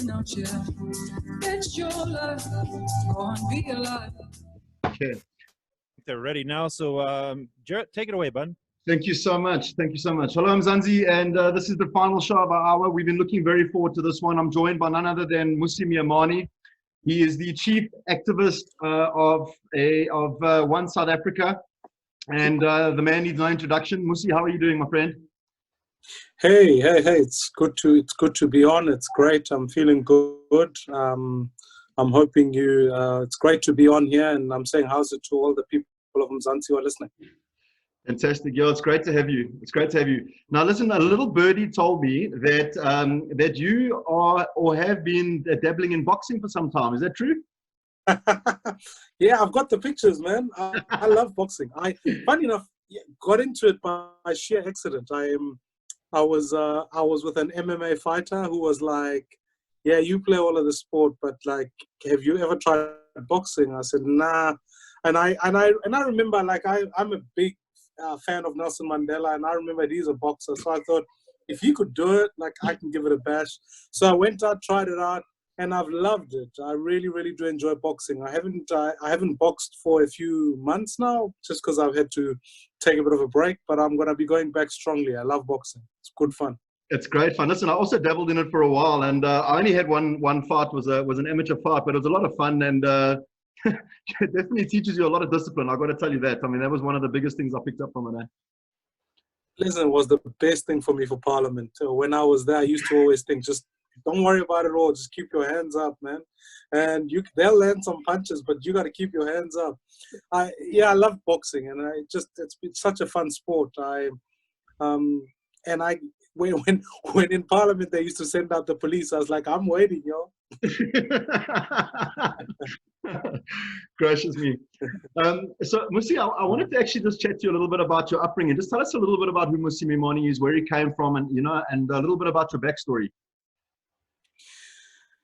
living out here. It's your life. Go and be alive. Okay. They're ready now. So, Jarrett, take it away, bud. Thank you so much. Thank you so much. Hello, I'm Zanzi, and this is the final show of our hour. We've been looking very forward to this one. I'm joined by none other than Mmusi Maimane. He is the chief activist of One South Africa, and the man needs no introduction. Mmusi, how are you doing, my friend? Hey! It's good to be on. It's great. I'm feeling good. I'm hoping you. It's great to be on here, and I'm saying how's it to all the people of Mzansi who are listening. Fantastic, yo! It's great to have you. It's great to have you. Now, listen. A little birdie told me that that you are or have been dabbling in boxing for some time. Is that true? Yeah, I've got the pictures, man. I love boxing. Funny enough, got into it by sheer accident. I was with an MMA fighter who was like, "Yeah, you play all of the sport, but like, have you ever tried boxing?" I said, "Nah." And I remember, like, I'm a big fan of Nelson Mandela, and I remember he's a boxer, so I thought if he could do it, like, I can give it a bash. So I went out, tried it out, and I've loved it. I really, really do enjoy boxing. I haven't boxed for a few months now, just because I've had to take a bit of a break, but I'm gonna be going back strongly. I love boxing. It's good fun. It's great fun. Listen, I also dabbled in it for a while, and I only had one fight. Was an amateur fight, but it was a lot of fun, and it definitely teaches you a lot of discipline. I got to tell you that. I mean, that was one of the biggest things I picked up from it. Listen, it was the best thing for me for Parliament. When I was there, I used to always think, just don't worry about it all. Just keep your hands up, man. And they'll land some punches, but you got to keep your hands up. I love boxing, and it's such a fun sport. When in Parliament they used to send out the police, I was like, I'm waiting, yo. Gracious me. So, Mmusi, I wanted to actually just chat to you a little bit about your upbringing. Just tell us a little bit about who Mmusi Maimane is, where he came from, and a little bit about your backstory.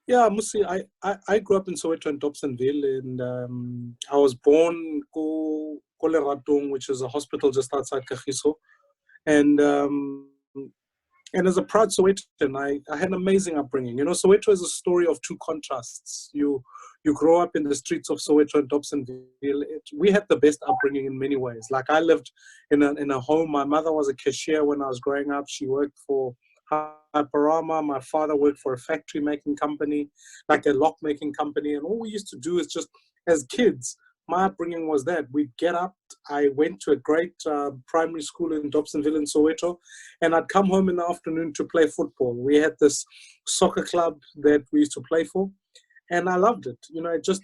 Yeah, Mmusi, I grew up in Soweto and Dobsonville, and I was born in Koleratong, which is a hospital just outside Kagiso. And as a proud Sowetan, I had an amazing upbringing. You know, Soweto is a story of two contrasts. You grow up in the streets of Soweto and Dobsonville. We had the best upbringing in many ways. Like, I lived in a home. My mother was a cashier when I was growing up. She worked for Parama. My father worked for a factory making company, like a lock making company. And all we used to do is just, as kids, my upbringing was that we'd get up. I went to a great primary school in Dobsonville in Soweto, and I'd come home in the afternoon to play football. We had this soccer club that we used to play for, and I loved it. You know, it just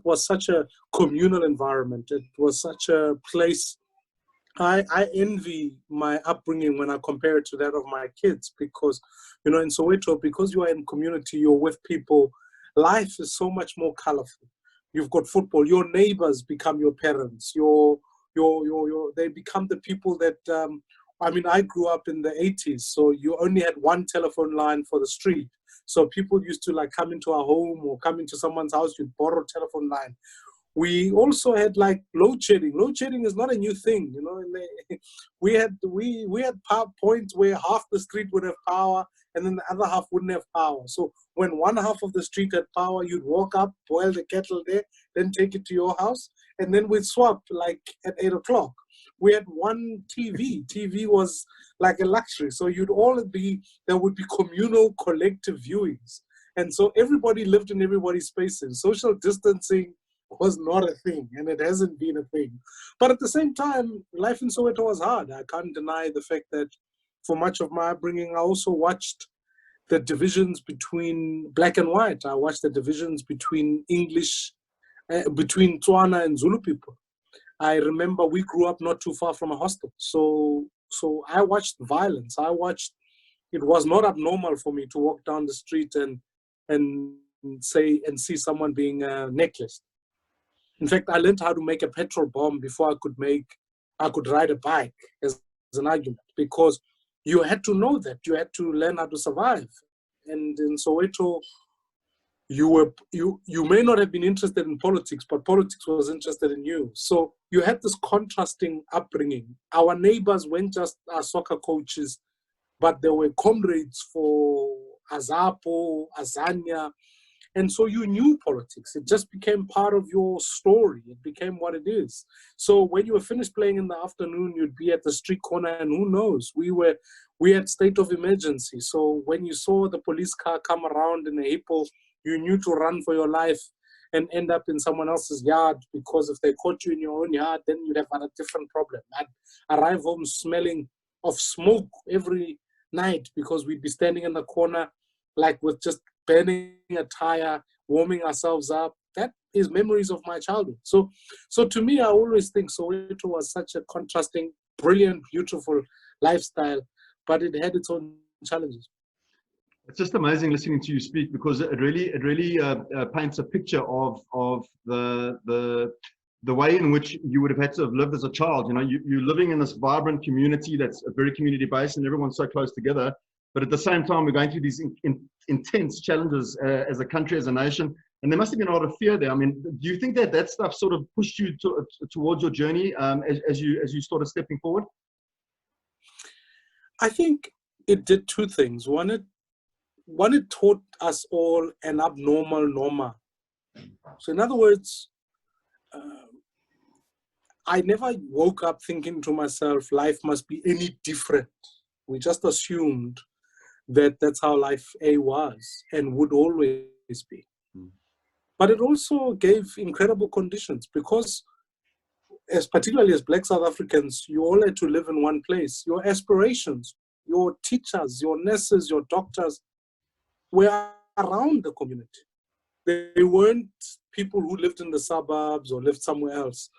was such a communal environment. It was such a place. I envy my upbringing when I compare it to that of my kids, because, you know, in Soweto, because you are in community, you're with people, life is so much more colorful. You've got football. Your neighbors become your parents. They become the people that. I grew up in the 80s, so you only had one telephone line for the street. So people used to, like, come into our home or come into someone's house. You'd borrow a telephone line. We also had, like, load shedding. Load shedding is not a new thing, you know. And we had power points where half the street would have power, and then the other half wouldn't have power. So when one half of the street had power, you'd walk up, boil the kettle there, then take it to your house, and then we'd swap, like, at 8 o'clock. We had one TV. TV was like a luxury. So there would be communal, collective viewings. And so everybody lived in everybody's spaces. Social distancing was not a thing, and it hasn't been a thing. But at the same time, life in Soweto was hard. I can't deny the fact that for much of my upbringing, I also watched the divisions between black and white. I watched the divisions between between Tswana and Zulu people. I remember we grew up not too far from a hostel. So I watched violence. It was not abnormal for me to walk down the street and see someone being necklaced. In fact, I learned how to make a petrol bomb before I could ride a bike as an argument, because you had to know that. You had to learn how to survive. And in Soweto, you may not have been interested in politics, but politics was interested in you. So you had this contrasting upbringing. Our neighbors weren't just our soccer coaches, but they were comrades for Azapo, Azania. And so you knew politics. It just became part of your story. It became what it is. So when you were finished playing in the afternoon, you'd be at the street corner, and who knows? We had state of emergency. So when you saw the police car come around in a hippo, you knew to run for your life and end up in someone else's yard, because if they caught you in your own yard, then you'd have had a different problem. I'd arrive home smelling of smoke every night because we'd be standing in the corner like with just burning a tire, warming ourselves up. That is memories of my childhood. So to me, I always think Soweto was such a contrasting, brilliant, beautiful lifestyle, but it had its own challenges. It's just amazing listening to you speak, because it really paints a picture of the way in which you would have had to have lived as a child. You know, you're living in this vibrant community that's very community based, and everyone's so close together. But at the same time, we're going through these intense challenges as a country, as a nation, and there must have been a lot of fear there. I mean, do you think that stuff sort of pushed you towards your journey as you started stepping forward? I think it did two things. One, it taught us all an abnormal norma. So in other words, I never woke up thinking to myself, life must be any different. We just assumed that that's how life was and would always be. But it also gave incredible conditions, because particularly as Black South Africans, you all had to live in one place. Your aspirations, your teachers, your nurses, your doctors were around the community. They weren't people who lived in the suburbs or lived somewhere else.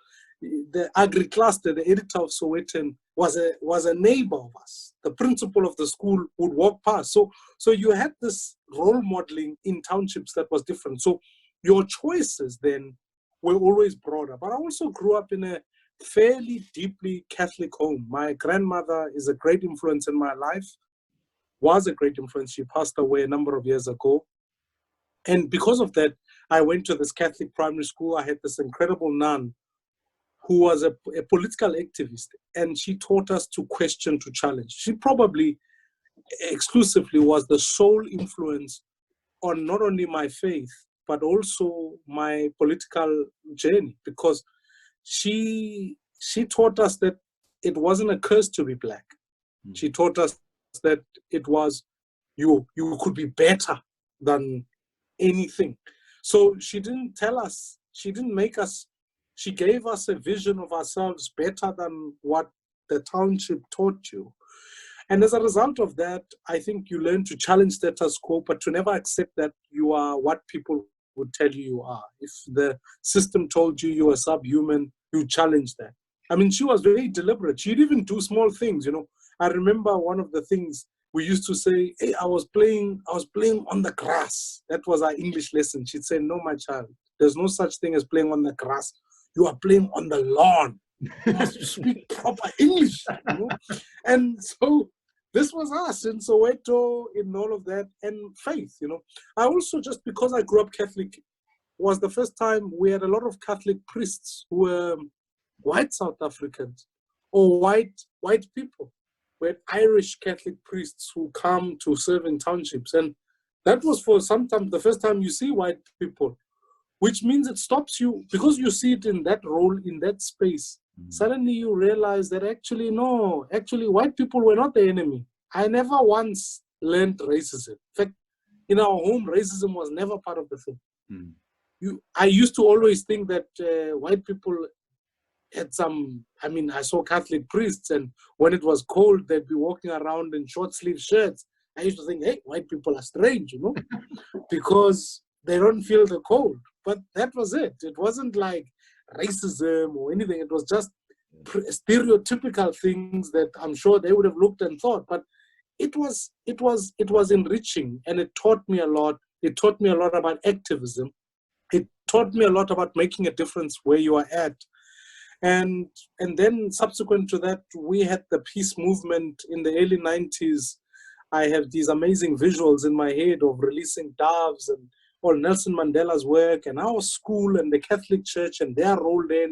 The agri-cluster, the editor of Sowetan, was a neighbor of us. The principal of the school would walk past. So you had this role modeling in townships that was different. So your choices then were always broader. But I also grew up in a fairly deeply Catholic home. My grandmother is a great influence in my life, was a great influence. She passed away a number of years ago. And because of that, I went to this Catholic primary school. I had this incredible nun who was a political activist, and she taught us to question, to challenge. She probably exclusively was the sole influence on not only my faith, but also my political journey, because she taught us that it wasn't a curse to be Black. She taught us that it was, you could be better than anything. So she didn't tell us, she didn't make us, she gave us a vision of ourselves better than what the township taught you. And as a result of that, I think you learn to challenge status quo, but to never accept that you are what people would tell you you are. If the system told you you were subhuman, you challenge that. I mean, she was very deliberate. She'd even do small things, you know. I remember one of the things we used to say, hey, I was playing on the grass. That was our English lesson. She'd say, no, my child, there's no such thing as playing on the grass. You are playing on the lawn. You must speak proper English, you know? And so this was us in Soweto, in all of that, and faith, you know. I also, just because I grew up Catholic, was the first time we had a lot of Catholic priests who were white South Africans or white people. We had Irish Catholic priests who come to serve in townships. And that was for sometimes the first time you see white people, which means it stops you, because you see it in that role, in that space. Suddenly you realize that actually, no, actually white people were not the enemy. I never once learned racism. In fact, in our home, racism was never part of the thing. I used to always think that white people had some, I mean, I saw Catholic priests, and when it was cold, they'd be walking around in short sleeve shirts. I used to think, hey, white people are strange, you know, because they don't feel the cold. But that was it. It wasn't like racism or anything. It was just stereotypical things that I'm sure they would have looked and thought. But it was enriching, and it taught me a lot. It taught me a lot about activism. It taught me a lot about making a difference where you are at. And then subsequent to that, we had the peace movement in the early 90s. I have these amazing visuals in my head of releasing doves and all Nelson Mandela's work, and our school and the Catholic Church and their role there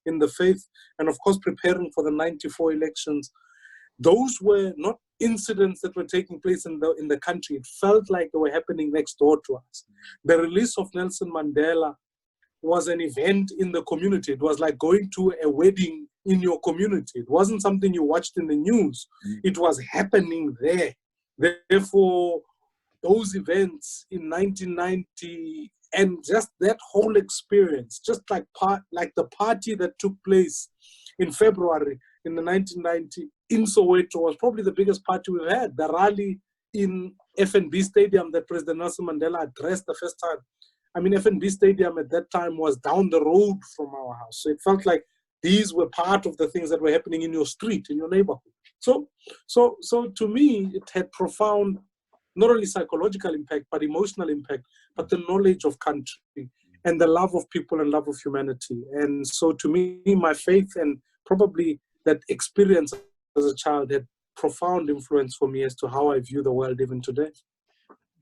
in the faith, and of course preparing for the 94 elections. those were not incidents that were taking place in the country. It felt like they were happening next door to us. The release of Nelson Mandela was an event in the community. It was like going to a wedding in your community. It wasn't something you watched in the news. It was happening there. Therefore, those events in 1990 and just that whole experience, just like the party that took place in February in the 1990 in Soweto was probably the biggest party we've had. The rally in FNB Stadium that President Nelson Mandela addressed the first time. I mean, FNB Stadium at that time was down the road from our house. So it felt like these were part of the things that were happening in your street, in your neighborhood. So to me, it had profound, not only psychological impact, but emotional impact, but the knowledge of country and the love of people and love of humanity. And so to me, my faith and probably that experience as a child had profound influence for me as to how I view the world even today.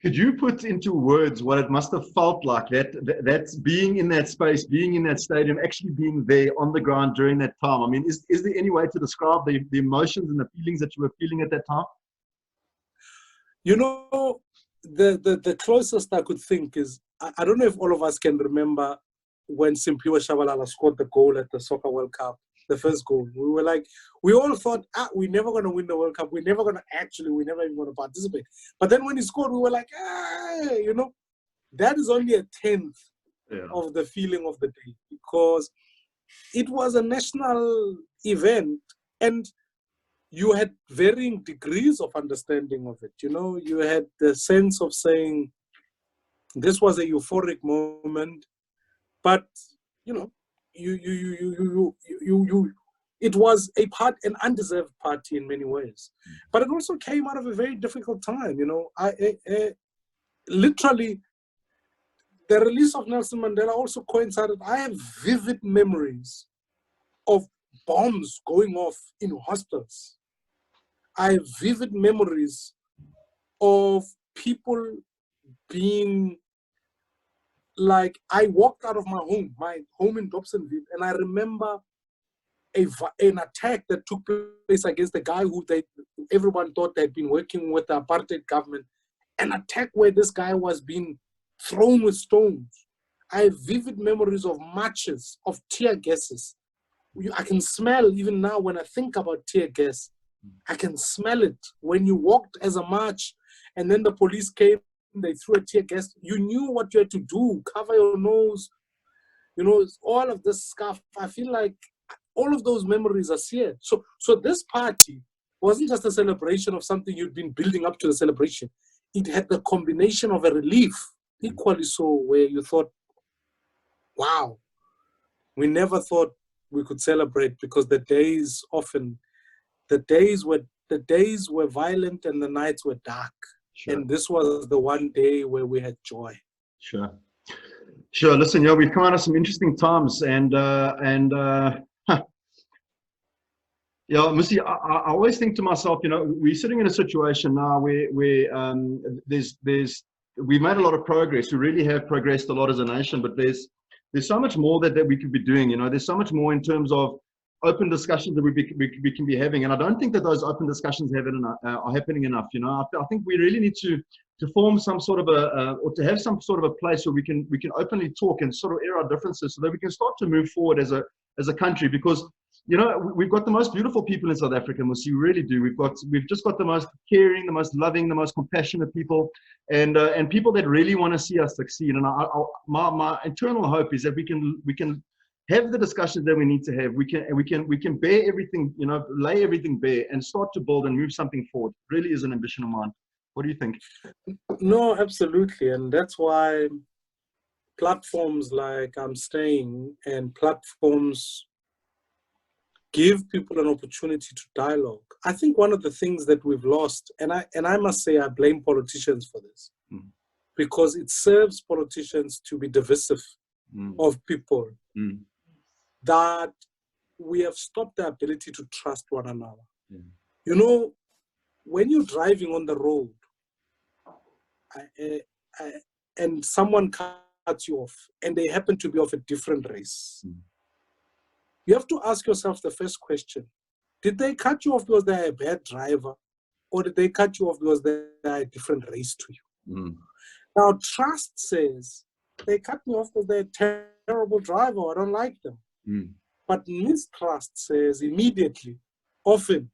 Could you put into words what it must have felt like, that's being in that space, being in that stadium, actually being there on the ground during that time? I mean, is there any way to describe the emotions and the feelings that you were feeling at that time? You know, the closest I could think is, I don't know if all of us can remember when Simphiwe Shabalala scored the goal at the Soccer World Cup, the first goal. We were like, we all thought, we're never going to win the World Cup. We're never even going to participate. But then when he scored, we were like, you know, that is only a tenth of the feeling of the day, because it was a national event and you had varying degrees of understanding of it. You know, you had the sense of saying this was a euphoric moment, but you know, it was an undeserved party in many ways. But it also came out of a very difficult time. You know, literally, the release of Nelson Mandela also coincided. I have vivid memories of bombs going off in hospitals. I have vivid memories of people being like, I walked out of my home in Dobsonville, and I remember an attack that took place against the guy who everyone thought they had been working with the apartheid government, an attack where this guy was being thrown with stones. I have vivid memories of marches, of tear gases. I can smell, even now when I think about tear gas, I can smell it. When you walked as a march and then the police came, they threw a tear gas, you knew what you had to do, cover your nose, you know, all of this stuff. I feel like all of those memories are seared. So this party wasn't just a celebration of something you'd been building up to the celebration. It had the combination of a relief, equally so, where you thought, wow, we never thought we could celebrate, because the days were violent and the nights were dark. Sure. And this was the one day where we had joy. Sure. Listen, we've come out of some interesting times, and Mmusi, I always think to myself, you know, we're sitting in a situation now where we've made a lot of progress. We really have progressed a lot as a nation, but there's so much more that we could be doing. You know, there's so much more in terms of open discussions that we can be having, and I don't think that those open discussions are happening enough. You know, I think we really need to form some sort of or to have some sort of a place where we can openly talk and sort of air our differences, so that we can start to move forward as a country. Because, you know, we've got the most beautiful people in South Africa, Mmusi. We really do. We've just got the most caring, the most loving, the most compassionate people, and people that really want to see us succeed. And my internal hope is that we can have the discussions that we need to have. We can bear everything, you know, lay everything bare and start to build and move something forward. It really is an ambition of mine. What do you think? No, absolutely. And that's why platforms like I'm Staying and platforms give people an opportunity to dialogue. I think one of the things that we've lost, and I must say I blame politicians for this, because it serves politicians to be divisive of people, that we have stopped the ability to trust one another. You know, when you're driving on the road and someone cuts you off and they happen to be of a different race, you have to ask yourself the first question: Did they cut you off because they're a bad driver? Or did they cut you off because they're a different race to you? Mm. Now, trust says, they cut me off because they're a terrible driver. I don't like them. Mm. But mistrust says immediately, often,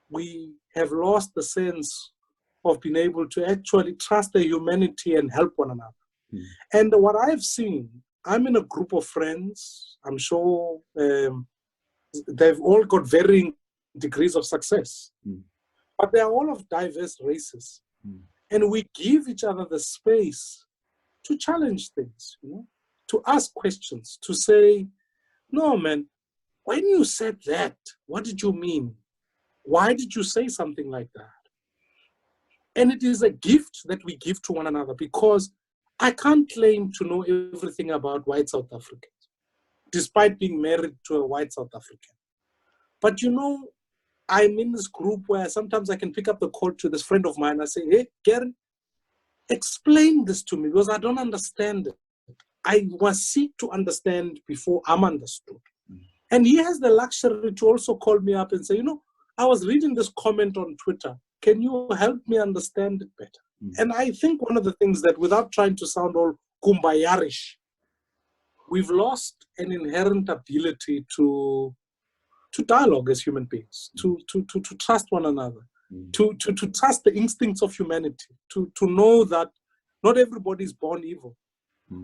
we have lost the sense of being able to actually trust the humanity and help one another. Mm. And what I've seen, I'm in a group of friends, I'm sure they've all got varying degrees of success, but they are all of diverse races. And we give each other the space to challenge things, you know, to ask questions, to say, no, man, when you said that, what did you mean? Why did you say something like that? And it is a gift that we give to one another, because I can't claim to know everything about white South Africans, despite being married to a white South African. But you know, I'm in this group where sometimes I can pick up the call to this friend of mine. I say, hey, Gary, explain this to me, because I don't understand it. I must seek to understand before I'm understood. And he has the luxury to also call me up and say, you know, I was reading this comment on Twitter. Can you help me understand it better? And I think one of the things that, without trying to sound all kumbayarish, we've lost an inherent ability to dialogue as human beings, to trust one another, to trust the instincts of humanity, to know that not everybody is born evil.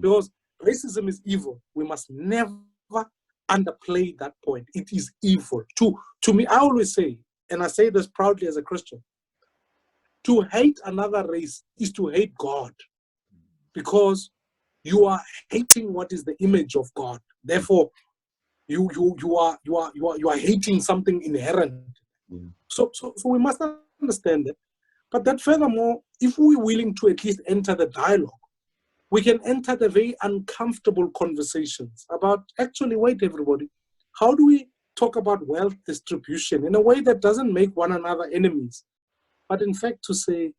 Because racism is evil. We must never underplay that point. It is evil. To me, I always say, and I say this proudly as a Christian, to hate another race is to hate God, because you are hating what is the image of God. Therefore, you are hating something inherent. So we must understand that. But that furthermore, if we're willing to at least enter the dialogue, we can enter the very uncomfortable conversations about, actually, wait, everybody, how do we talk about wealth distribution in a way that doesn't make one another enemies, but in fact to say,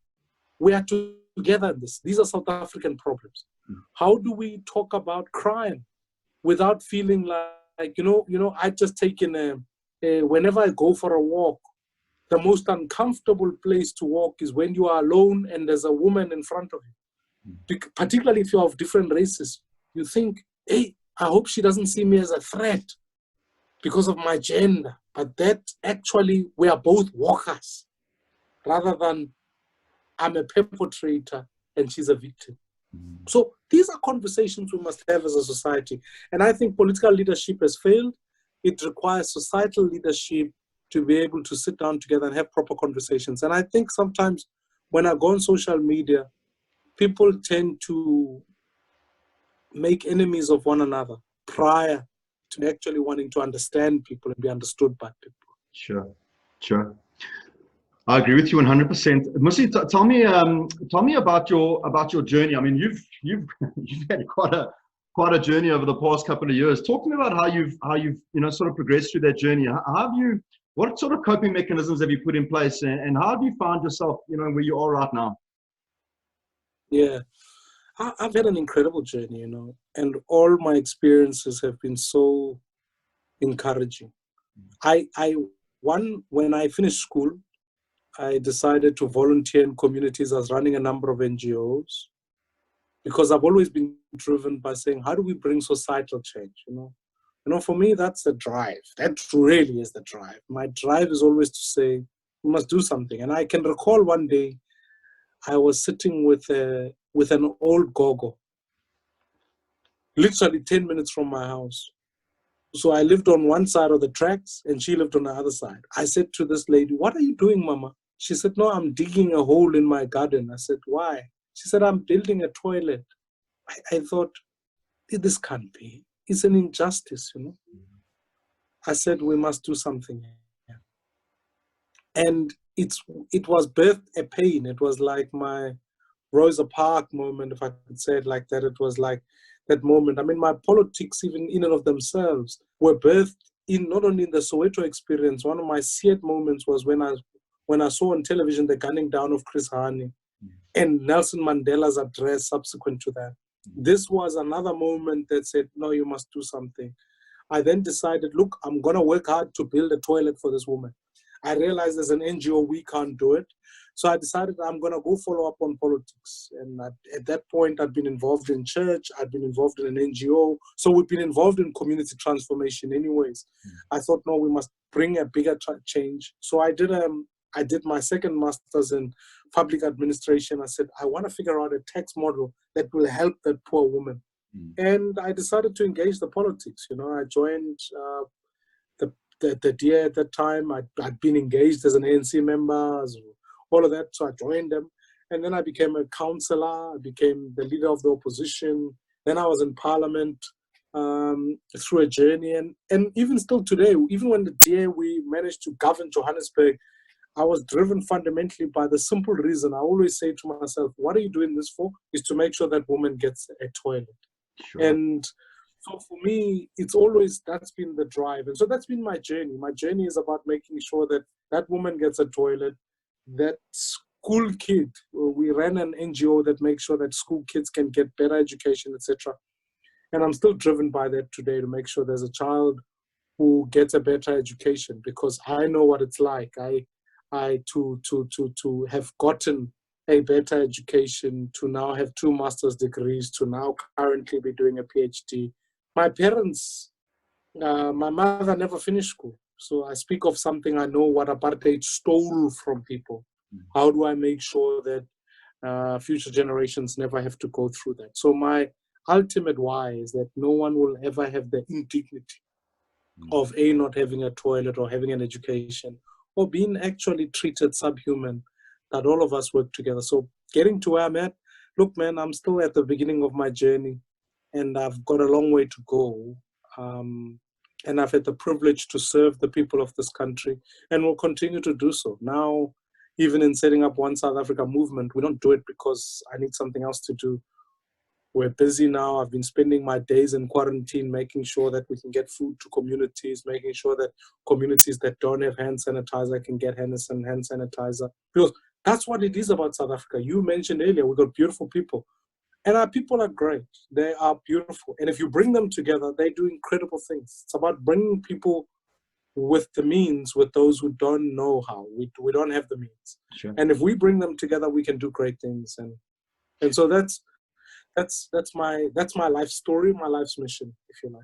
we are together in this. These are South African problems. How do we talk about crime without feeling like you know, I've just taken whenever I go for a walk, the most uncomfortable place to walk is when you are alone and there's a woman in front of you. Particularly if you're of different races, you think, hey, I hope she doesn't see me as a threat because of my gender. But that actually, we are both walkers, rather than I'm a perpetrator and she's a victim. So these are conversations we must have as a society. And I think political leadership has failed. It requires societal leadership to be able to sit down together and have proper conversations. And I think sometimes when I go on social media, people tend to make enemies of one another prior to actually wanting to understand people and be understood by people. Sure. I agree with you 100%. Mmusi, tell me about your journey. I mean, you've had quite a journey over the past couple of years. Talk to me about how you've sort of progressed through that journey. What sort of coping mechanisms have you put in place, and how have you found yourself, where you are right now? Yeah, I've had an incredible journey, and all my experiences have been so encouraging. When I finished school, I decided to volunteer in communities. I was running a number of NGOs, because I've always been driven by saying, how do we bring societal change? For me, that's the drive. That really is the drive. My drive is always to say, we must do something. And I can recall one day, I was sitting with an old gogo, literally 10 minutes from my house. So I lived on one side of the tracks and she lived on the other side. I said to this lady, what are you doing, Mama? She said, no, I'm digging a hole in my garden. I said, why? She said, I'm building a toilet. I thought, this can't be. It's an injustice, I said, we must do something here. And it was birthed a pain. It was like my Rosa Parks moment, if I could say it like that. It was like that moment. I mean, my politics, even in and of themselves, were birthed in not only in the Soweto experience. One of my sad moments was when I saw on television the gunning down of Chris Hani and Nelson Mandela's address subsequent to that. This was another moment that said, no, you must do something. I then decided, look, I'm going to work hard to build a toilet for this woman. I realized as an NGO, we can't do it. So I decided I'm going to go follow up on politics. And at that point, I'd been involved in church. I'd been involved in an NGO. So we've been involved in community transformation anyways. I thought, no, we must bring a bigger change. So I did my second master's in public administration. I said, I want to figure out a tax model that will help that poor woman. And I decided to engage the politics. You know, I joined the DA at that time. I'd been engaged as an ANC member, all of that. So I joined them. And then I became a councillor. I became the leader of the opposition. Then I was in parliament through a journey. And even still today, even when the DA, we managed to govern Johannesburg, I was driven fundamentally by the simple reason. I always say to myself, what are you doing this for? Is to make sure that woman gets a toilet. Sure. And so for me, it's always, that's been the drive. And so that's been my journey. My journey is about making sure that that woman gets a toilet, that school kid, we ran an NGO that makes sure that school kids can get better education, etc. And I'm still driven by that today, to make sure there's a child who gets a better education, because I know what it's like. To have gotten a better education, to now have 2 master's degrees, to now currently be doing a PhD. My parents, my mother never finished school. So I speak of something I know what apartheid stole from people. How do I make sure that future generations never have to go through that? So my ultimate why is that no one will ever have the indignity of not having a toilet or having an education, or being actually treated subhuman, that all of us work together. So getting to where I'm at, look, man, I'm still at the beginning of my journey, and I've got a long way to go. And I've had the privilege to serve the people of this country, and will continue to do so. Now, even in setting up One South Africa movement, we don't do it because I need something else to do. We're busy now. I've been spending my days in quarantine, making sure that we can get food to communities, making sure that communities that don't have hand sanitizer can get hand sanitizer. Because that's what it is about South Africa. You mentioned earlier, we've got beautiful people. And our people are great. They are beautiful. And if you bring them together, they do incredible things. It's about bringing people with the means, with those who don't know how. We don't have the means. Sure. And if we bring them together, we can do great things. And so that's my life story, my life's mission, if you like.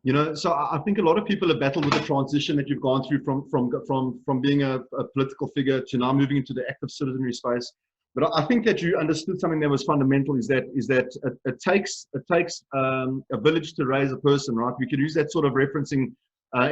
You know, so I think a lot of people have battled with the transition that you've gone through from being a political figure to now moving into the active citizenry space. But I think that you understood something that was fundamental, is that it takes a village to raise a person, right? We could use that sort of referencing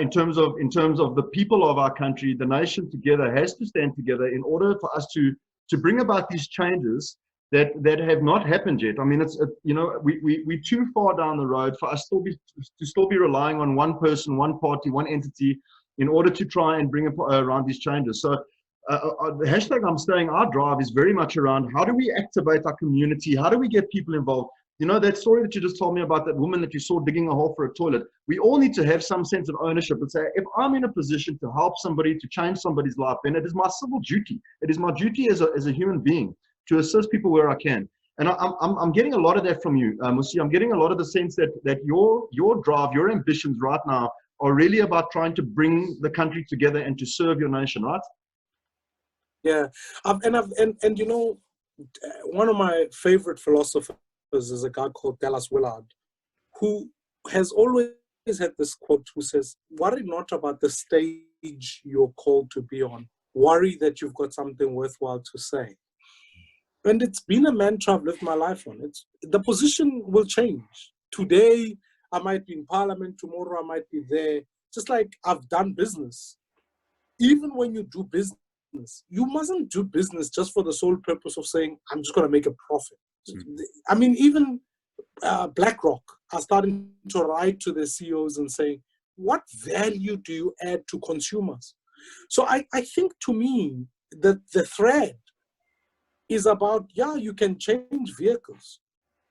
in terms of the people of our country. The nation together has to stand together in order for us to bring about these changes that have not happened yet. I mean, we're too far down the road for us to still be relying on one person, one party, one entity in order to try and bring around these changes. So the hashtag I'm staying, our drive is very much around how do we activate our community? How do we get people involved? You know, that story that you just told me about that woman that you saw digging a hole for a toilet. We all need to have some sense of ownership and say, if I'm in a position to help somebody, to change somebody's life, then it is my civil duty. It is my duty as a human being to assist people where I can. And I'm getting a lot of that from you, Mmusi. I'm getting a lot of the sense that your drive, your ambitions right now are really about trying to bring the country together and to serve your nation, right? Yeah, and you know, one of my favorite philosophers is a guy called Dallas Willard, who has always had this quote who says, worry not about the stage you're called to be on. Worry that you've got something worthwhile to say. And it's been a mantra I've lived my life on. The position will change. Today, I might be in parliament. Tomorrow, I might be there. Just like I've done business. Even when you do business, you mustn't do business just for the sole purpose of saying, I'm just going to make a profit. I mean, even BlackRock are starting to write to their CEOs and saying, what value do you add to consumers? So I think, to me, that the thread is about, yeah, you can change vehicles,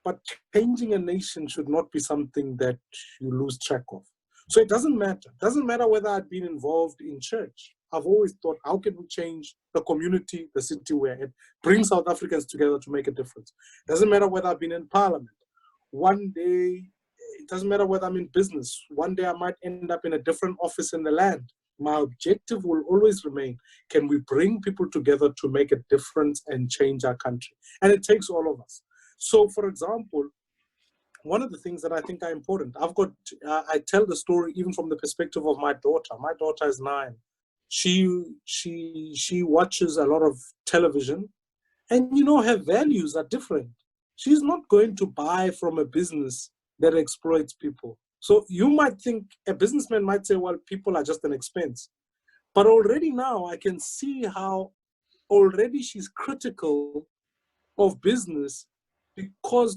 but changing a nation should not be something that you lose track of. So it doesn't matter. It doesn't matter whether I've been involved in church. I've always thought, how can we change the community, the city we're in, bring South Africans together to make a difference? It doesn't matter whether I've been in parliament. One day, it doesn't matter whether I'm in business. One day I might end up in a different office in the land. My objective will always remain, can we bring people together to make a difference and change our country? And it takes all of us. So, for example, one of the things that I think are important, I tell the story even from the perspective of my daughter. My daughter is 9. She watches a lot of television, and her values are different. She's not going to buy from a business that exploits people. So you might think, a businessman might say, well, people are just an expense. But already now I can see how already she's critical of business,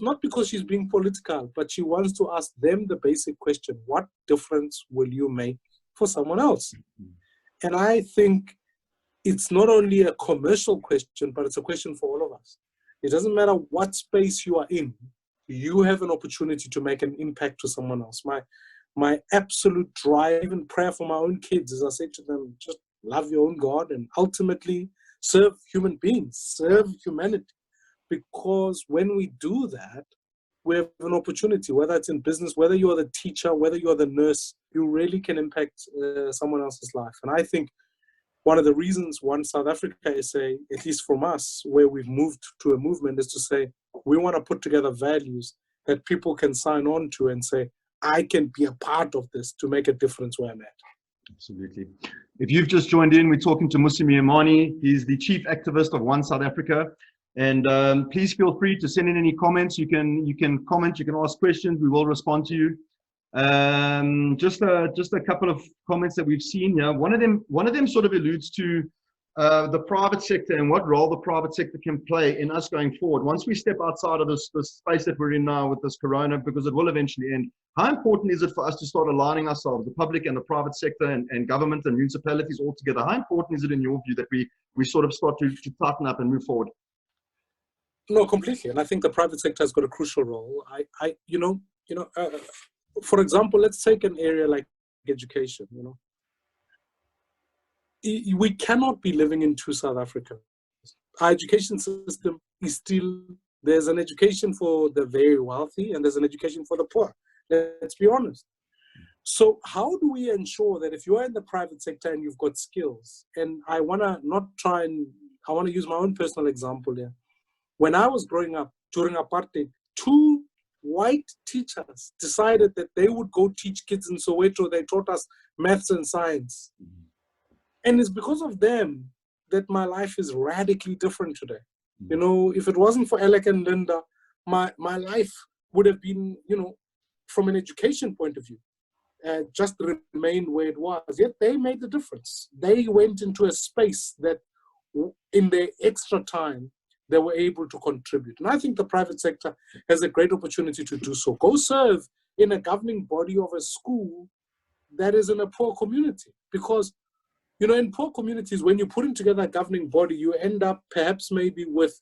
not because she's being political, but she wants to ask them the basic question: what difference will you make for someone else? And I think it's not only a commercial question, but it's a question for all of us. It doesn't matter what space you are in, you have an opportunity to make an impact to someone else. My absolute drive and prayer for my own kids is, I say to them, just love your own God and ultimately serve human beings, serve humanity. Because when we do that, we have an opportunity, whether it's in business, whether you're the teacher, whether you're the nurse, you really can impact someone else's life. And I think one of the reasons One South Africa is at least from us, where we've moved to a movement, is to say, we want to put together values that people can sign on to and say, I can be a part of this to make a difference where I'm at. Absolutely. If you've just joined in, we're talking to Mmusi Maimane. He's the chief activist of One South Africa. And please feel free to send in any comments. You can comment, you can ask questions. We will respond to you. Just a couple of comments that we've seen here. One of them sort of alludes to the private sector and what role the private sector can play in us going forward. Once we step outside of this space that we're in now with this corona, because it will eventually end, how important is it for us to start aligning ourselves, the public and the private sector and government and municipalities all together? How important is it in your view that we sort of start to tighten up and move forward? No, completely. And I think the private sector has got a crucial role. For example, let's take an area like education. We cannot be living in two South Africas. Our education system is still, there's an education for the very wealthy and there's an education for the poor. Let's be honest. So how do we ensure that if you are in the private sector and you've got skills, and I want to use my own personal example here. When I was growing up during apartheid, 2 white teachers decided that they would go teach kids in Soweto. They taught us maths and science. And it's because of them that my life is radically different today. If it wasn't for Alec and Linda, my life would have been, from an education point of view, just remained where it was. Yet they made the difference. They went into a space that in their extra time, they were able to contribute. And I think the private sector has a great opportunity to do so. Go serve in a governing body of a school that is in a poor community. Because, in poor communities, when you're putting together a governing body, you end up perhaps maybe with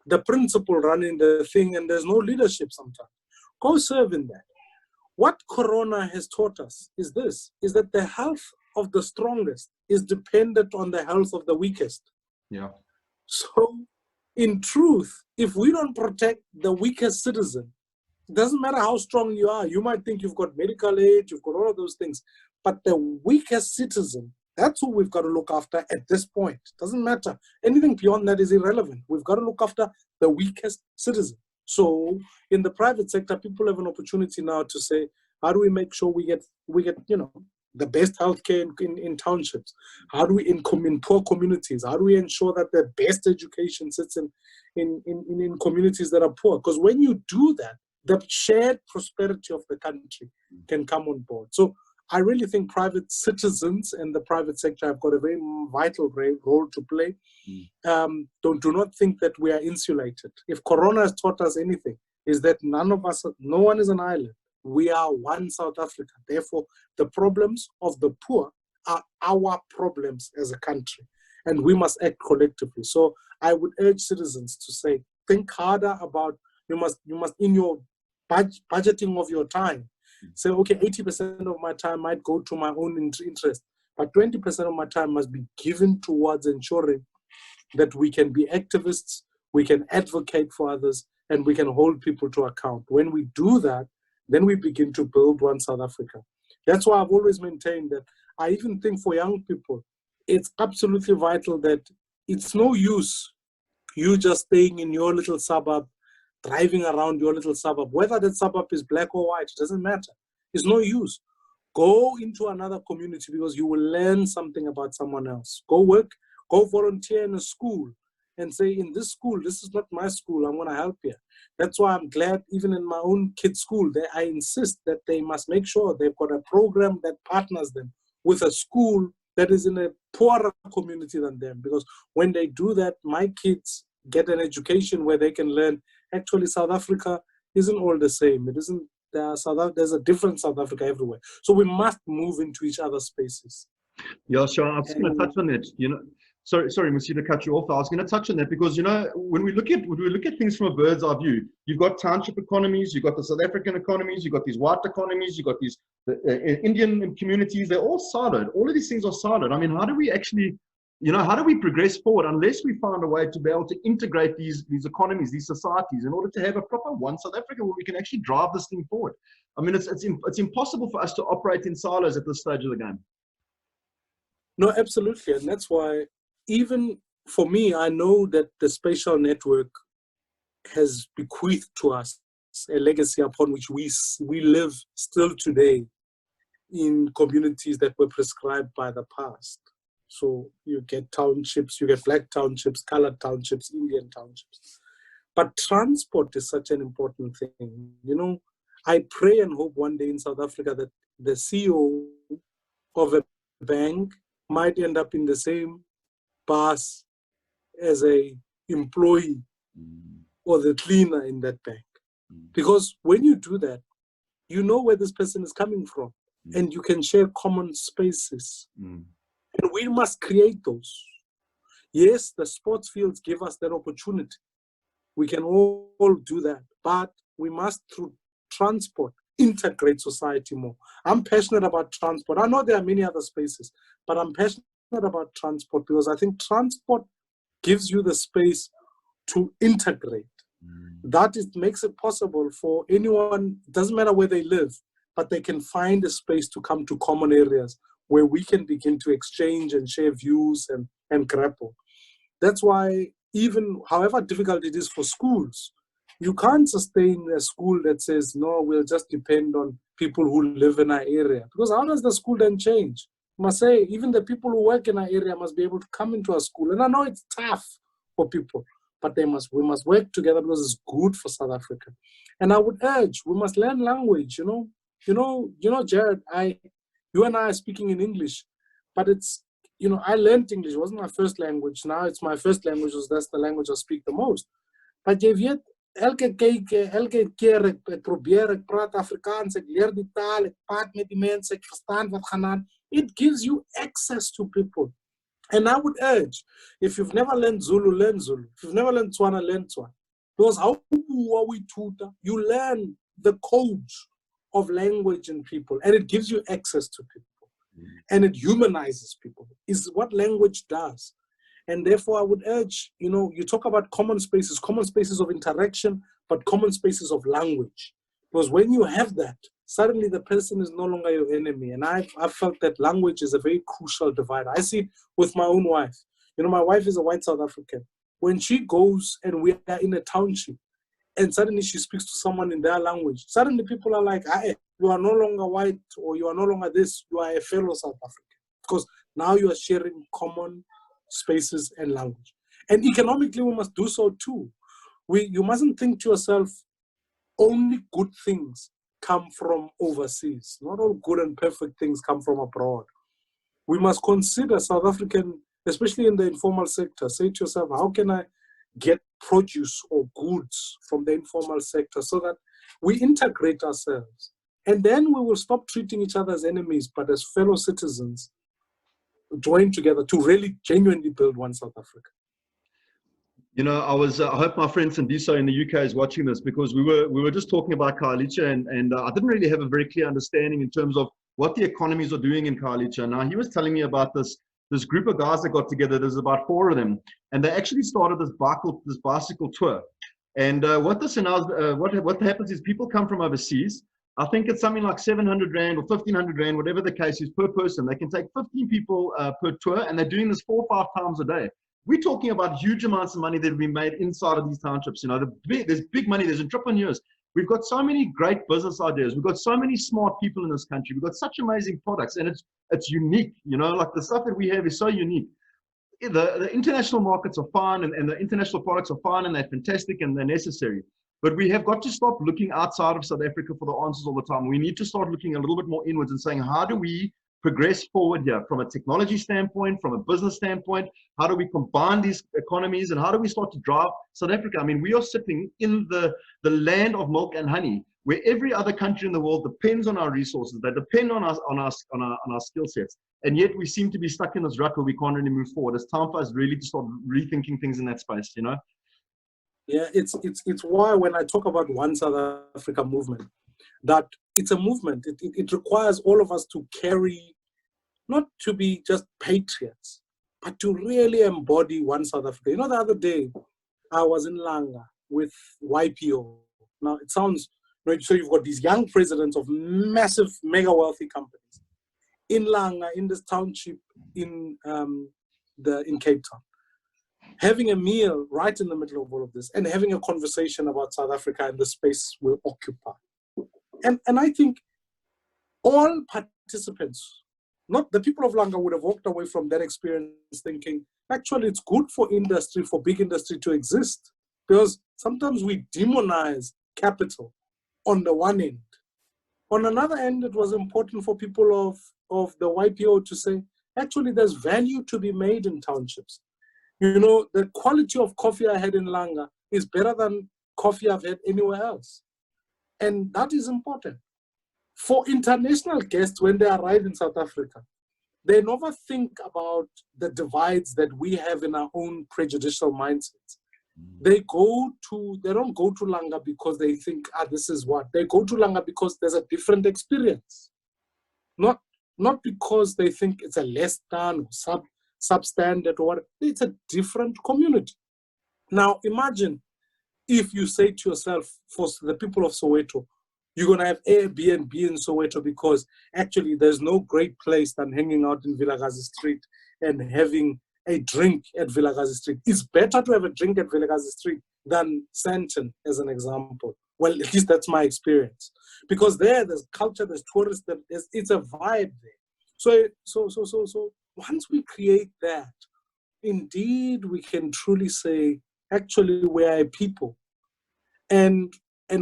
the principal running the thing and there's no leadership sometimes. Go serve in that. What Corona has taught us is that the health of the strongest is dependent on the health of the weakest. Yeah. So, in truth, if we don't protect the weakest citizen, it doesn't matter how strong you are. You might think you've got medical aid, you've got all of those things, but the weakest citizen, that's who we've got to look after at this point. It doesn't matter. Anything beyond that is irrelevant. We've got to look after the weakest citizen. So in the private sector, people have an opportunity now to say, how do we make sure we get the best healthcare in townships? How do we, in poor communities, how do we ensure that the best education sits in communities that are poor? Because when you do that, the shared prosperity of the country can come on board. So I really think private citizens and the private sector have got a very vital role to play. Do not think that we are insulated. If Corona has taught us anything, is that no one is an island. We are one South Africa. Therefore, the problems of the poor are our problems as a country, and we must act collectively. So I would urge citizens to say, think harder about, you must in your budgeting of your time, say, okay, 80% of my time might go to my own interest, but 20% of my time must be given towards ensuring that we can be activists, we can advocate for others, and we can hold people to account. When we do that, then we begin to build one South Africa. That's why I've always maintained that I even think for young people, it's absolutely vital that it's no use you just staying in your little suburb, driving around your little suburb. Whether that suburb is black or white, it doesn't matter. It's no use. Go into another community because you will learn something about someone else. Go work, go volunteer in a school and say, in this school, this is not my school, I'm going to help you. That's why I'm glad even in my own kids' school, I insist that they must make sure they've got a program that partners them with a school that is in a poorer community than them. Because when they do that, my kids get an education where they can learn, actually South Africa isn't all the same. It isn't, there's a different South Africa everywhere. So we must move into each other's spaces. Yeah, sure. I was going to touch on that. Sorry, Mmusi, to cut you off. I was going to touch on that because when we look at things from a bird's eye view, you've got township economies, you've got the South African economies, you've got these white economies, you've got these Indian communities. They're all siloed. All of these things are siloed. I mean, how do we actually, how do we progress forward unless we find a way to be able to integrate these economies, these societies, in order to have a proper one South Africa where we can actually drive this thing forward? I mean, it's impossible for us to operate in silos at this stage of the game. No, absolutely. And that's why, even for me, I know that the spatial network has bequeathed to us a legacy upon which we live still today in communities that were prescribed by the past. So you get townships, you get black townships, colored townships, Indian townships. But transport is such an important thing. I pray and hope one day in South Africa that the CEO of a bank might end up in the same bus as a employee or the cleaner in that bank. Because when you do that, you know where this person is coming from and you can share common spaces. And we must create those. Yes, the sports fields give us that opportunity. We can all do that, but we must, through transport, integrate society more. I'm passionate about transport. I know there are many other spaces, but I'm passionate about transport because I think transport gives you the space to integrate. That makes it possible for anyone, it doesn't matter where they live, but they can find a space to come to common areas where we can begin to exchange and share views and grapple. That's why even however difficult it is for schools, you can't sustain a school that says, no, we'll just depend on people who live in our area. Because how does the school then change? I must say, even the people who work in our area must be able to come into our school. And I know it's tough for people, but we must work together because it's good for South Africa. And I would urge, we must learn language, Jared, you and I are speaking in English, but it's, I learned English. It wasn't my first language. Now it's my first language, because that's the language I speak the most. But jy weet, elke keer ek probeer, ek praat Afrikaans, ek leer die taal, ek praat met die mense, ek verstaan wat gaan aan. It gives you access to people. And I would urge, if you've never learned Zulu, learn Zulu. If you've never learned Tswana, learn Tswana. Because how are we tutor? You learn the codes of language and people, and it gives you access to people. And it humanizes people, is what language does. And therefore, I would urge, you talk about common spaces of interaction, but common spaces of language. Because when you have that, suddenly the person is no longer your enemy. And I've felt that language is a very crucial divider. I see it with my own wife. My wife is a white South African. When she goes and we are in a township, and suddenly she speaks to someone in their language, suddenly people are like, you are no longer white, or you are no longer this, you are a fellow South African. Because now you are sharing common spaces and language. And economically, we must do so too. You mustn't think to yourself, only good things come from overseas. Not all good and perfect things come from abroad. We must consider South African, especially in the informal sector, say to yourself, how can I get produce or goods from the informal sector so that we integrate ourselves? And then we will stop treating each other as enemies, but as fellow citizens, join together to really genuinely build one South Africa. I hope my friend Sandiso in the UK is watching this, because we were just talking about Khayelitsha, and I didn't really have a very clear understanding in terms of what the economies are doing in Khayelitsha. Now, he was telling me about this group of guys that got together. There's about 4 of them, and they actually started this bicycle tour. And what happens is people come from overseas. I think it's something like 700 Rand or 1,500 Rand, whatever the case is, per person. They can take 15 people per tour, and they're doing this 4 or 5 times a day. We're talking about huge amounts of money that have been made inside of these townships. You know, there's big money, there's entrepreneurs. We've got so many great business ideas. We've got so many smart people in this country. We've got such amazing products, and it's unique. You know, like the stuff that we have is so unique. The international markets are fine, and the international products are fine, and they're fantastic, and they're necessary. But we have got to stop looking outside of South Africa for the answers all the time. We need to start looking a little bit more inwards and saying, how do we progress forward here from a technology standpoint, from a business standpoint? How do we combine these economies, and how do we start to drive South Africa? I mean, we are sitting in the land of milk and honey, where every other country in the world depends on our resources. They depend on us, on our skill sets. And yet we seem to be stuck in this rut where we can't really move forward. It's time for us really to start rethinking things in that space, you know? Yeah, it's why when I talk about One South Africa movement, that it's a movement. It requires all of us to carry, not to be just patriots, but to really embody One South Africa. You know, the other day, I was in Langa with YPO. Now, it sounds, so you've got these young presidents of massive, mega wealthy companies in Langa, in this township in Cape Town, having a meal right in the middle of all of this and having a conversation about South Africa and the space we occupy. And I think all participants, not the people of Langa, would have walked away from that experience thinking, actually, it's good for industry, for big industry to exist, because sometimes we demonize capital on the one end. On another end, it was important for people of the YPO to say, actually, there's value to be made in townships. You know, the quality of coffee I had in Langa is better than coffee I've had anywhere else. And that is important. For international guests, when they arrive in South Africa, they never think about the divides that we have in our own prejudicial mindsets. They don't go to Langa because they think, this is what. They go to Langa because there's a different experience. Not because they think it's a less than or substandard or whatever. It's a different community. Now, imagine if you say to yourself, for the people of Soweto, you're going to have Airbnb in Soweto because actually there's no great place than hanging out in Vilakazi Street and having a drink at Vilakazi Street. It's better to have a drink at Vilakazi Street than Sandton, as an example. Well, at least that's my experience. Because there's culture, there's tourists, it's a vibe there. So once we create that, indeed we can truly say, actually, we're a people. And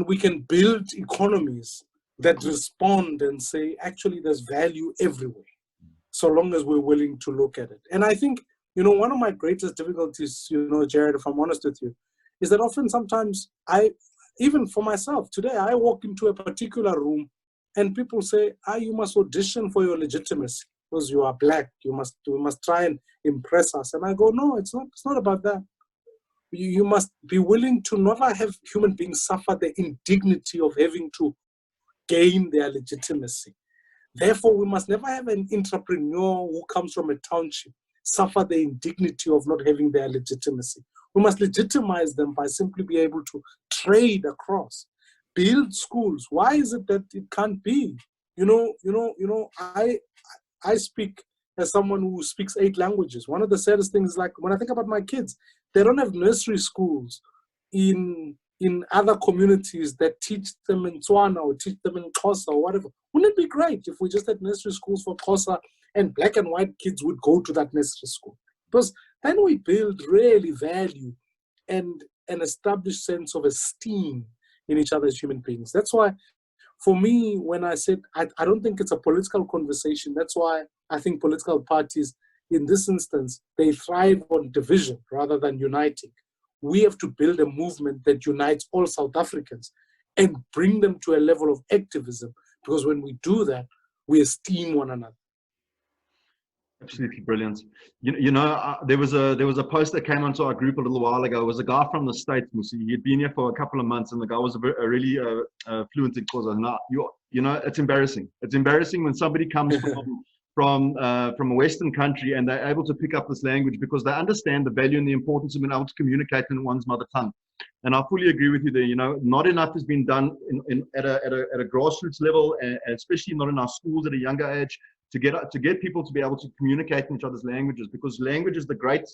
we can build economies that respond and say, actually, there's value everywhere, so long as we're willing to look at it. And I think, you know, one of my greatest difficulties, you know, Jared, if I'm honest with you, is that often sometimes even for myself, today I walk into a particular room and people say, you must audition for your legitimacy because you are black. You must try and impress us. And I go, no, it's not about that. You must be willing to never have human beings suffer the indignity of having to gain their legitimacy. Therefore, we must never have an entrepreneur who comes from a township suffer the indignity of not having their legitimacy. We must legitimize them by simply being able to trade across, build schools. Why is it that it can't be? I speak as someone who speaks 8 languages. One of the saddest things is, like, when I think about my kids, they don't have nursery schools in other communities that teach them in Tswana or teach them in Xhosa or whatever. Wouldn't it be great if we just had nursery schools for Xhosa and black and white kids would go to that nursery school? Because then we build really value and an established sense of esteem in each other as human beings. That's why, for me, when I said, I don't think it's a political conversation. That's why I think political parties, in this instance, they thrive on division rather than uniting. We have to build a movement that unites all South Africans and bring them to a level of activism, because when we do that, we esteem one another. Absolutely brilliant. There was a post that came onto our group a little while ago. It was a guy from the States, Mmusi. He'd been here for a couple of months, and the guy was a really fluent in Xhosa. Now, it's embarrassing. It's embarrassing when somebody comes from a Western country and they're able to pick up this language because they understand the value and the importance of being able to communicate in one's mother tongue. And I fully agree with you there. You know, not enough has been done at a grassroots level, and especially not in our schools at a younger age, to get people to be able to communicate in each other's languages, because language is the great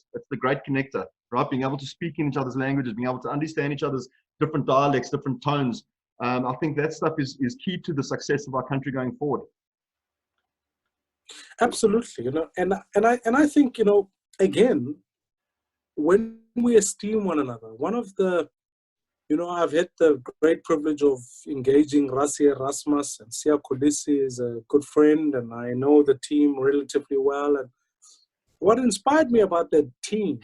connector, right? Being able to speak in each other's languages, being able to understand each other's different dialects, different tones. I think that stuff is key to the success of our country going forward. Absolutely, you know, and I think, you know, again, when we esteem one another, one of the, you know, I've had the great privilege of engaging Rassi Erasmus, and Sia Kolisi is a good friend, and I know the team relatively well. And what inspired me about that team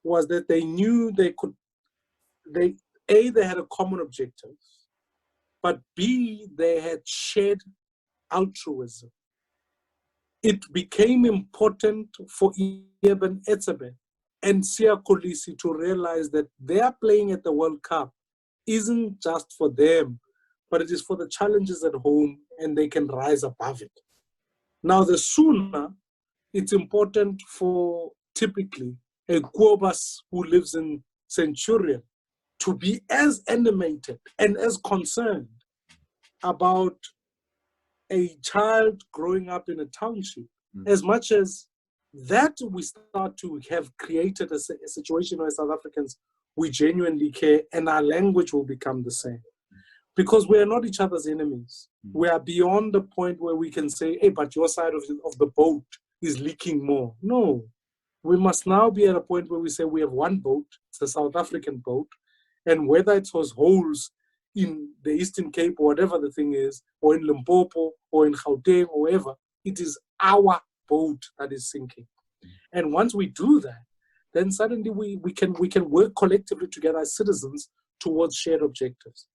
was that they knew they had a common objective, but B, they had shared altruism. It became important for Eben Etzebeth and Sia Kolisi to realize that their playing at the World Cup isn't just for them, but it is for the challenges at home, and they can rise above it. Now, the sooner it's important for typically a Guobas who lives in Centurion to be as animated and as concerned about a child growing up in a township, as much as that we start to have created a situation where South Africans, we genuinely care, and our language will become the same. Because we are not each other's enemies. We are beyond the point where we can say, hey, but your side of the boat is leaking more. No, we must now be at a point where we say we have one boat, it's a South African boat, and whether it was holes in the Eastern Cape or whatever the thing is, or in Limpopo or in Gauteng or wherever, it is our boat that is sinking. And once we do that, then suddenly we can work collectively together as citizens towards shared objectives.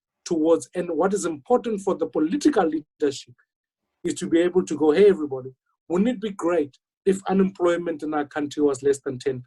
And what is important for the political leadership is to be able to go, hey, everybody, wouldn't it be great if unemployment in our country was less than 10%?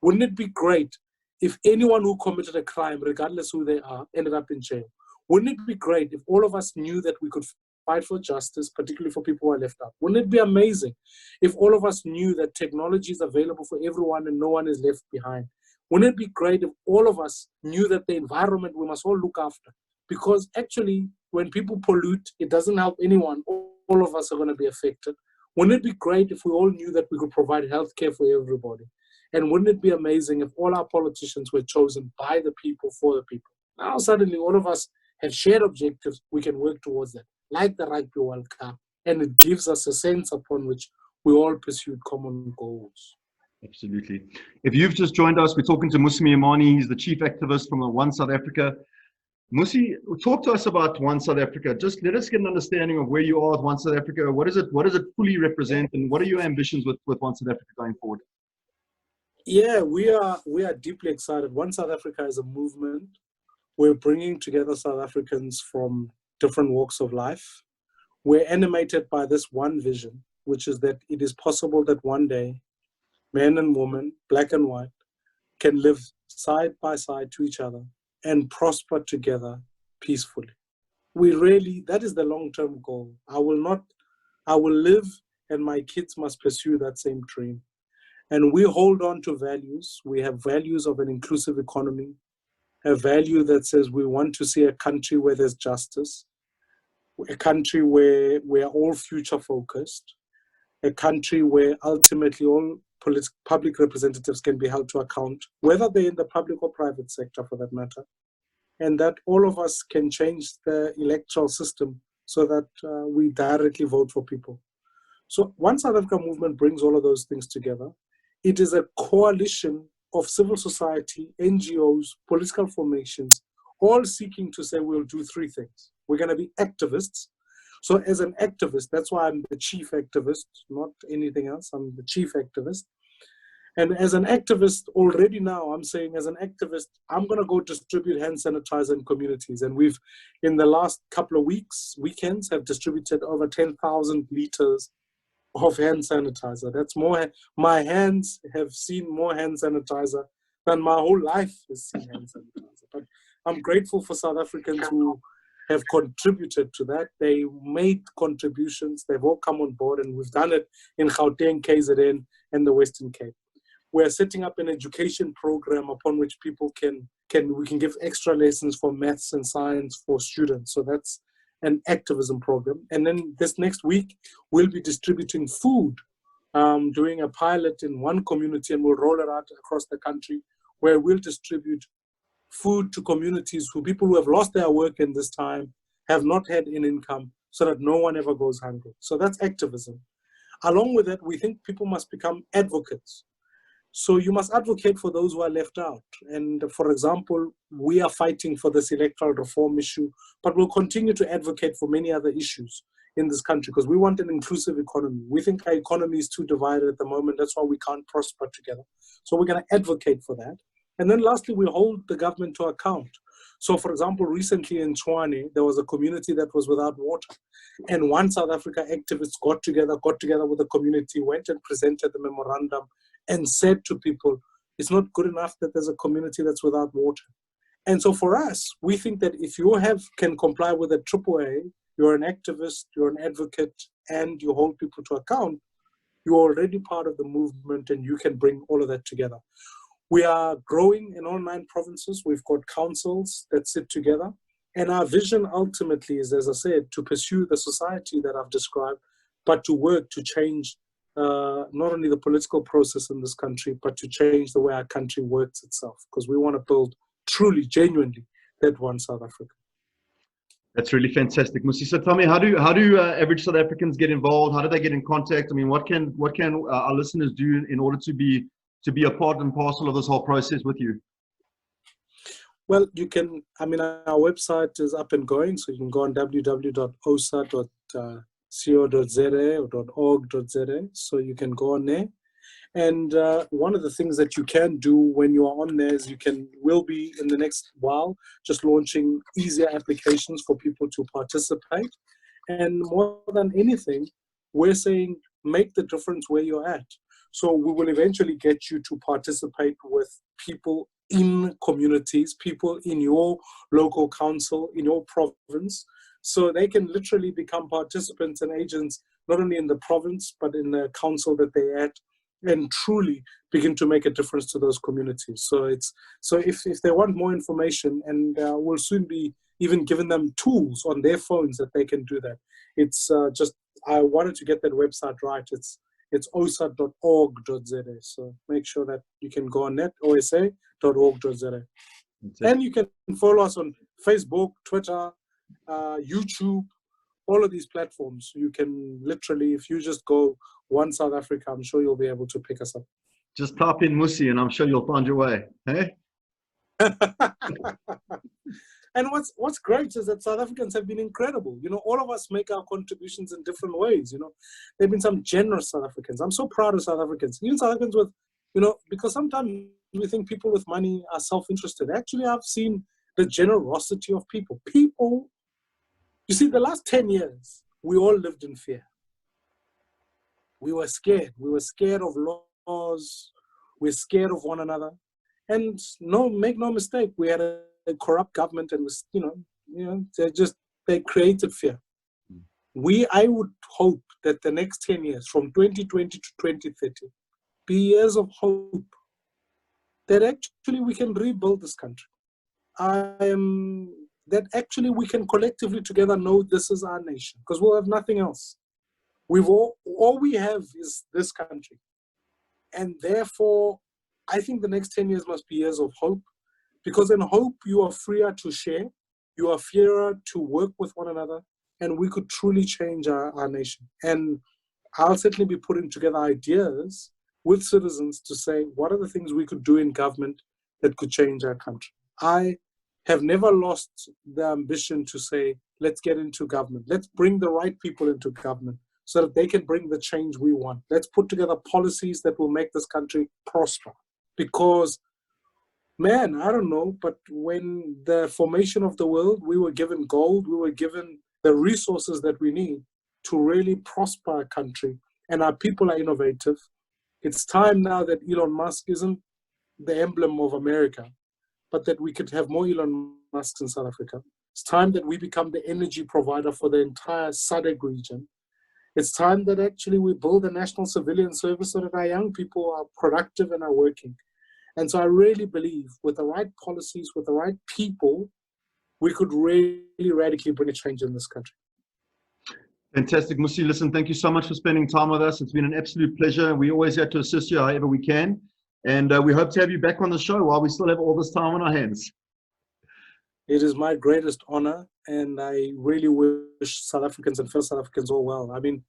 Wouldn't it be great if anyone who committed a crime, regardless who they are, ended up in jail? Wouldn't it be great if all of us knew that we could fight for justice, particularly for people who are left out? Wouldn't it be amazing if all of us knew that technology is available for everyone and no one is left behind? Wouldn't it be great if all of us knew that the environment we must all look after? Because actually, when people pollute, it doesn't help anyone. All of us are going to be affected. Wouldn't it be great if we all knew that we could provide healthcare for everybody? And wouldn't it be amazing if all our politicians were chosen by the people, for the people? Now suddenly all of us have shared objectives. We can work towards that, like the Rugby World Cup. And it gives us a sense upon which we all pursued common goals. Absolutely. If you've just joined us, we're talking to Mmusi Maimane. He's the chief activist from One South Africa. Mmusi, talk to us about One South Africa. Just let us get an understanding of where you are with One South Africa. What does it fully represent, and what are your ambitions with One South Africa going forward? Yeah, we are deeply excited. One South Africa is a movement. We're bringing together South Africans from different walks of life. We're animated by this one vision, which is that it is possible that one day, men and women, black and white, can live side by side to each other and prosper together peacefully. That is the long-term goal. I will live, and my kids must pursue that same dream. And we hold on to values. We have values of an inclusive economy, a value that says we want to see a country where there's justice, a country where we are all future focused, a country where ultimately all public representatives can be held to account, whether they're in the public or private sector for that matter, and that all of us can change the electoral system so that we directly vote for people. So One South Africa movement brings all of those things together. It is a coalition of civil society, NGOs, political formations, all seeking to say we'll do three things. We're going to be activists. So as an activist, that's why I'm the chief activist, not anything else. I'm the chief activist. And as an activist, already now, I'm saying as an activist, I'm going to go distribute hand sanitizer in communities. And we've, in the last couple of weekends, have distributed over 10,000 liters of hand sanitizer. That's more. My hands have seen more hand sanitizer than my whole life has seen hand sanitizer. But I'm grateful for South Africans who have contributed to that. They made contributions. They've all come on board, and we've done it in Gauteng, KZN, and the Western Cape. We're setting up an education program upon which people can we can give extra lessons for maths and science for students. So that's an activism program. And then this next week, we'll be distributing food, doing a pilot in one community, and we'll roll it out across the country, where we'll distribute food to communities people who have lost their work in this time, have not had an income, so that no one ever goes hungry. So that's activism. Along with that, we think people must become advocates. So you must advocate for those who are left out. And for example, we are fighting for this electoral reform issue, but we'll continue to advocate for many other issues in this country because we want an inclusive economy. We think our economy is too divided at the moment. That's why we can't prosper together. So we're going to advocate for that. And then lastly, we hold the government to account. So for example, recently in Tshwane, there was a community that was without water. And one South Africa activist got together with the community, went and presented the memorandum and said to people, it's not good enough that there's a community that's without water. And so for us, we think that if you can comply with the AAA, you're an activist, you're an advocate, and you hold people to account, you're already part of the movement and you can bring all of that together. We are growing in all 9 provinces. We've got councils that sit together. And our vision ultimately is, as I said, to pursue the society that I've described, but to work to change not only the political process in this country, but to change the way our country works itself, because we want to build truly, genuinely, that one South Africa. That's really fantastic, Mmusi. So tell me, how do average South Africans get involved? How do they get in contact? I mean, what can our listeners do in order to be a part and parcel of this whole process with you? Well, you can, our website is up and going, so you can go on www.osa.co.za or .org.za, so you can go on there. And one of the things that you can do when you are on there is we'll be in the next while just launching easier applications for people to participate. And more than anything, we're saying make the difference where you're at. So we will eventually get you to participate with people in communities, people in your local council, in your province, so they can literally become participants and agents, not only in the province, but in the council that they're at, and truly begin to make a difference to those communities. So if they want more information, and we'll soon be even giving them tools on their phones that they can do that. It's I wanted to get that website right. It's osa.org.za. So make sure that you can go on that, osa.org.za. And you can follow us on Facebook, Twitter, YouTube, all of these platforms. You can literally, if you just go One South Africa, I'm sure you'll be able to pick us up. Just type in Mmusi and I'm sure you'll find your way. Hey? And what's great is that South Africans have been incredible. All of us make our contributions in different ways. There have been some generous South Africans. I'm so proud of South Africans. Even South Africans with, because sometimes we think people with money are self-interested. Actually, I've seen the generosity of people. People, you see, the last 10 years, we all lived in fear. We were scared. We were scared of laws. We're scared of one another. And make no mistake, we had a corrupt government, and was, they created fear. I would hope that the next 10 years, from 2020 to 2030, be years of hope that actually we can rebuild this country. That actually we can collectively together know this is our nation, because we'll have nothing else. All we have is this country. And therefore, I think the next 10 years must be years of hope, because in hope, you are freer to share, you are freer to work with one another, and we could truly change our nation. And I'll certainly be putting together ideas with citizens to say, what are the things we could do in government that could change our country? I have never lost the ambition to say, let's get into government. Let's bring the right people into government so that they can bring the change we want. Let's put together policies that will make this country prosper. Because, man, I don't know, but when the formation of the world, we were given gold, we were given the resources that we need to really prosper our country, and our people are innovative. It's time now that Elon Musk isn't the emblem of America, but that we could have more Elon Musks in South Africa. It's time that we become the energy provider for the entire SADC region. It's time that actually we build a national civilian service so that our young people are productive and are working. And so I really believe with the right policies, with the right people, we could really radically bring a change in this country. Fantastic. Mmusi, listen, thank you so much for spending time with us. It's been an absolute pleasure. We always have to assist you however we can. And we hope to have you back on the show while we still have all this time on our hands. It is my greatest honor, and I really wish South Africans and fellow South Africans all well. I mean,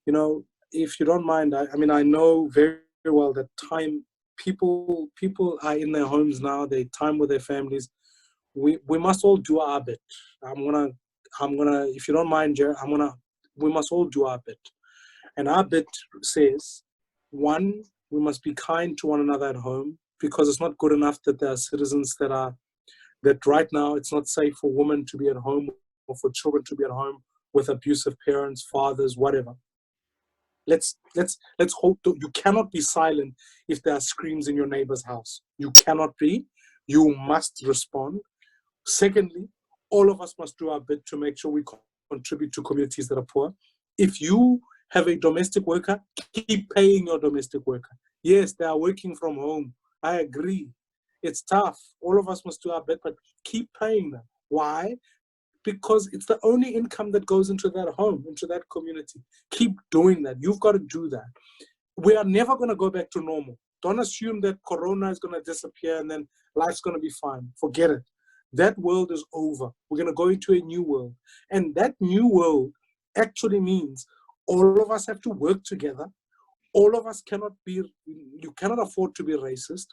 you know, if you don't mind, I know very well that people are in their homes now, they time with their families. We must all do our bit. I'm gonna, if you don't mind, Jer, we must all do our bit. And our bit says, one, we must be kind to one another at home, because it's not good enough that there are citizens that right now it's not safe for women to be at home or for children to be at home with abusive parents, fathers, whatever. Let's hope. You cannot be silent if there are screams in your neighbor's house. You cannot be. You must respond. Secondly, all of us must do our bit to make sure we contribute to communities that are poor. If you have a domestic worker, keep paying your domestic worker. Yes, they are working from home. I agree. It's tough. All of us must do our bit, but keep paying them. Why? Because it's the only income that goes into that home, into that community. Keep doing that. You've got to do that. We are never going to go back to normal. Don't assume that Corona is going to disappear and then life's going to be fine. Forget it. That world is over. We're going to go into a new world. And that new world actually means all of us have to work together. All of us you cannot afford to be racist.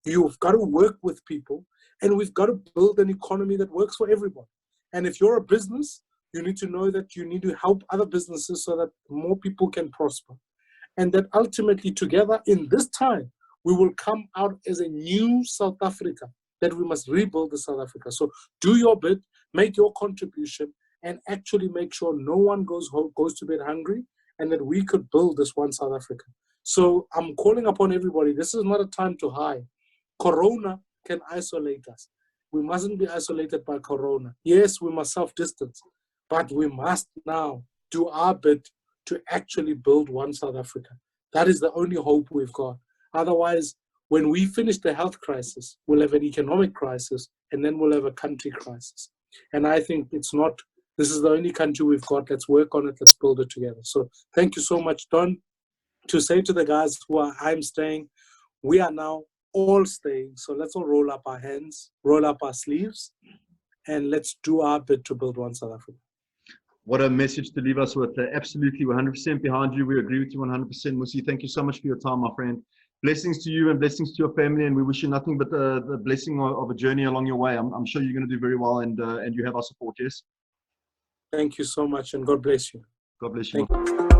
You've got to work with people, and we've got to build an economy that works for everyone. And if you're a business, you need to know that you need to help other businesses so that more people can prosper. And that ultimately together in this time, we will come out as a new South Africa, that we must rebuild the South Africa. So do your bit, make your contribution, and actually make sure no one goes to bed hungry, and that we could build this one South Africa. So I'm calling upon everybody. This is not a time to hide. Corona can isolate us. We mustn't be isolated by Corona. Yes, we must self-distance, but we must now do our bit to actually build one South Africa. That is the only hope we've got. Otherwise, when we finish the health crisis, we'll have an economic crisis, and then we'll have a country crisis. And I think this is the only country we've got. Let's work on it. Let's build it together. So thank you so much, Don. To say to the guys I'm staying, we are now all staying. So let's all roll up our hands, roll up our sleeves, and let's do our bit to build one South Africa. What a message to leave us with. Absolutely, we're 100% behind you. We agree with you 100%. Mmusi, thank you so much for your time, my friend. Blessings to you and blessings to your family, and we wish you nothing but the blessing of a journey along your way. I'm sure you're going to do very well, and you have our support, yes? Thank you so much, and God bless you. God bless you. Thank you.